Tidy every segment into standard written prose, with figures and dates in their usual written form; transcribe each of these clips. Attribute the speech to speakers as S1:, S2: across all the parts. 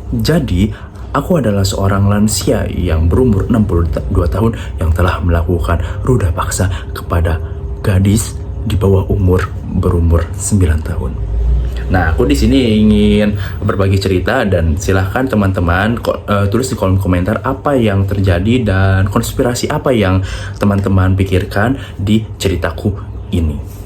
S1: Jadi, aku adalah seorang lansia yang berumur 62 tahun yang telah melakukan ruda paksa kepada gadis di bawah berumur 9 tahun. Nah, aku di sini ingin berbagi cerita dan silahkan teman-teman tulis di kolom komentar apa yang terjadi dan konspirasi apa yang teman-teman pikirkan di ceritaku ini.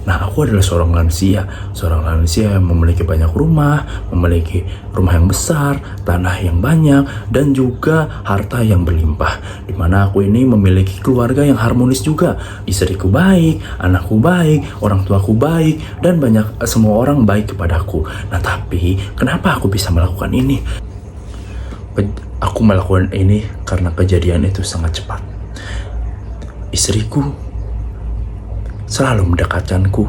S1: Nah, aku adalah seorang lansia yang memiliki banyak rumah, memiliki rumah yang besar, tanah yang banyak, dan juga harta yang berlimpah. Dimana aku ini memiliki keluarga yang harmonis juga. Istriku baik, anakku baik, orang tuaku baik, dan semua orang baik kepadaku. Nah, tapi kenapa aku bisa melakukan ini? Aku melakukan ini karena kejadian itu sangat cepat. Istriku selalu mendekatkanku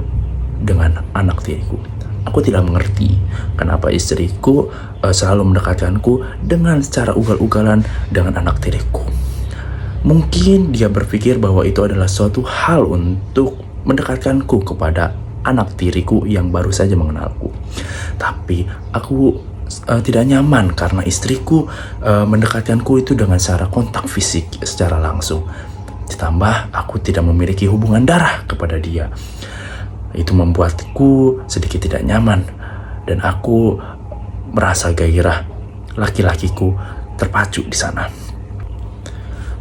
S1: dengan anak tiriku. Aku tidak mengerti kenapa istriku selalu mendekatkanku dengan secara ugal-ugalan dengan anak tiriku. Mungkin dia berpikir bahwa itu adalah suatu hal untuk mendekatkanku kepada anak tiriku yang baru saja mengenalku. Tapi aku tidak nyaman karena istriku mendekatkanku itu dengan cara kontak fisik secara langsung. Ditambah aku tidak memiliki hubungan darah kepada dia. Itu membuatku sedikit tidak nyaman dan aku merasa gairah laki-lakiku terpacu di sana.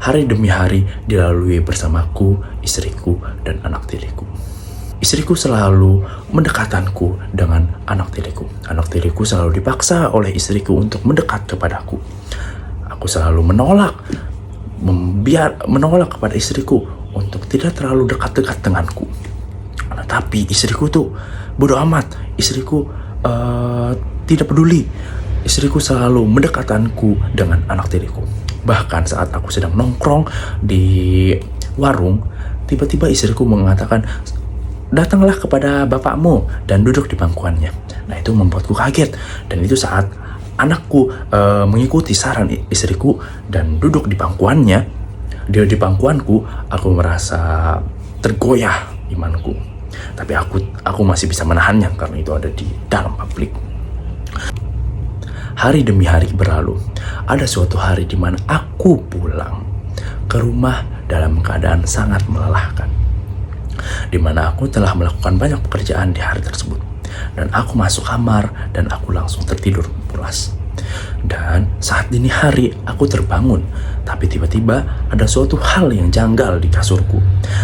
S1: Hari demi hari dilalui bersamaku, istriku, dan anak tiriku. Istriku selalu mendekatkanku dengan anak tiriku. Anak tiriku selalu dipaksa oleh istriku untuk mendekat kepadaku. Aku selalu menolak kepada istriku untuk tidak terlalu dekat-dekat denganku. Nah, tapi istriku tuh bodoh amat. Istriku tidak peduli. Istriku selalu mendekatkanku dengan anak tiriku. Bahkan saat aku sedang nongkrong di warung, tiba-tiba istriku mengatakan, "Datanglah kepada bapakmu dan duduk di bangkuannya." Nah, itu membuatku kaget. Dan itu saat anakku mengikuti saran istriku dan duduk di bangkuannya, di bangkuanku, aku merasa tergoyah imanku. Tapi aku masih bisa menahannya karena itu ada di dalam publik. Hari demi hari berlalu. Ada suatu hari di mana aku pulang ke rumah dalam keadaan sangat melelahkan. Di mana aku telah melakukan banyak pekerjaan di hari tersebut. Dan aku masuk kamar dan aku langsung tertidur pulas. Dan saat dini hari aku terbangun, tapi tiba-tiba ada suatu hal yang janggal di kasurku.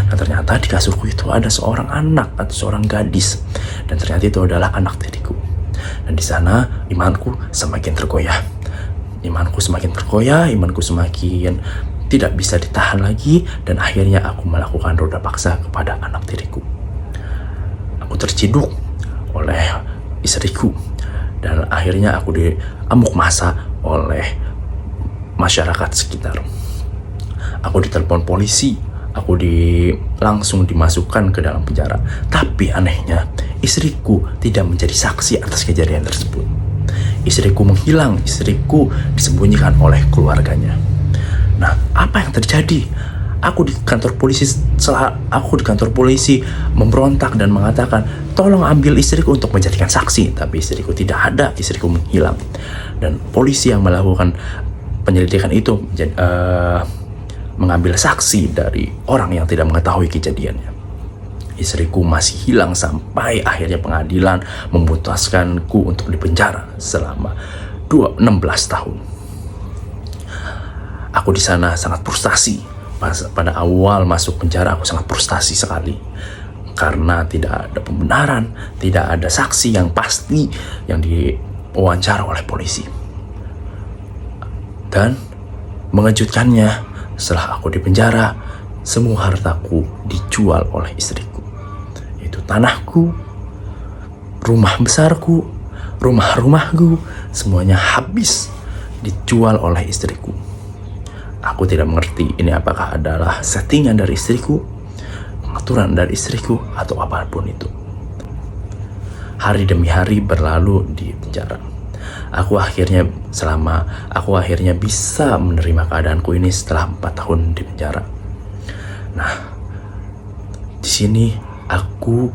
S1: Nah, ternyata di kasurku itu ada seorang anak atau seorang gadis, dan ternyata itu adalah anak tiriku. Dan di sana imanku semakin tergoyah. Imanku semakin tidak bisa ditahan lagi, dan akhirnya aku melakukan roda paksa kepada anak tiriku. Aku terciduk oleh istriku dan akhirnya aku diamuk massa oleh masyarakat sekitar. Aku ditelepon polisi, langsung dimasukkan ke dalam penjara. Tapi anehnya, istriku tidak menjadi saksi atas kejadian tersebut. Istriku menghilang, istriku disembunyikan oleh keluarganya. Nah, apa yang terjadi? Aku di kantor polisi memberontak dan mengatakan, "Tolong ambil istriku untuk menjadikan saksi." Tapi istriku tidak ada, istriku menghilang. Dan polisi yang melakukan penyelidikan itu mengambil saksi dari orang yang tidak mengetahui kejadiannya. Istriku masih hilang sampai akhirnya pengadilan memutuskanku untuk dipenjara selama 16 tahun. Aku di sana sangat frustasi. Pada awal masuk penjara aku sangat frustasi sekali karena tidak ada pembenaran, tidak ada saksi yang pasti yang diwawancara oleh polisi. Dan mengejutkannya, setelah aku dipenjara, semua hartaku dijual oleh istriku. Itu tanahku, rumah besarku, rumah-rumahku, semuanya habis dijual oleh istriku. Aku tidak mengerti ini apakah adalah settingan dari istriku, pengaturan dari istriku, atau apapun itu. Hari demi hari berlalu di penjara. Aku akhirnya bisa menerima keadaanku ini setelah 4 tahun di penjara. Nah, di sini aku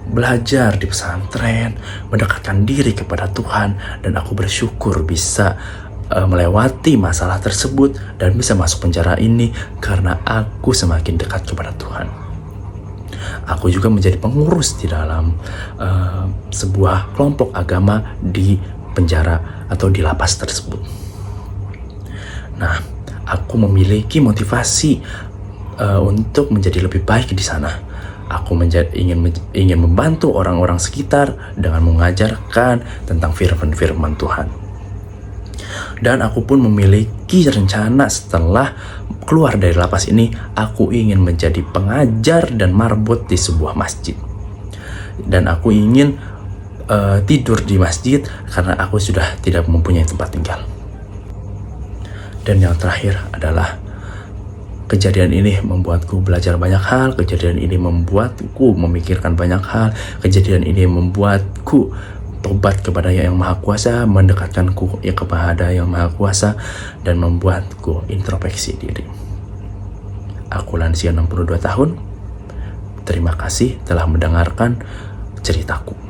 S1: belajar di pesantren, mendekatkan diri kepada Tuhan, dan aku bersyukur bisa melewati masalah tersebut dan bisa masuk penjara ini karena aku semakin dekat kepada Tuhan. Aku juga menjadi pengurus di dalam sebuah kelompok agama di penjara atau di lapas tersebut. Nah, aku memiliki motivasi untuk menjadi lebih baik di sana. Aku ingin membantu orang-orang sekitar dengan mengajarkan tentang firman-firman Tuhan. Dan aku pun memiliki rencana setelah keluar dari lapas ini, aku ingin menjadi pengajar dan marbot di sebuah masjid. Dan aku ingin tidur di masjid karena aku sudah tidak mempunyai tempat tinggal. Dan yang terakhir adalah kejadian ini membuatku belajar banyak hal, kejadian ini membuatku memikirkan banyak hal, kejadian ini membuatku tobat kepada Yang Maha Kuasa, mendekatkanku kepada Yang Maha Kuasa, dan membuatku introspeksi diri. Aku lansia 62 tahun. Terima kasih telah mendengarkan ceritaku.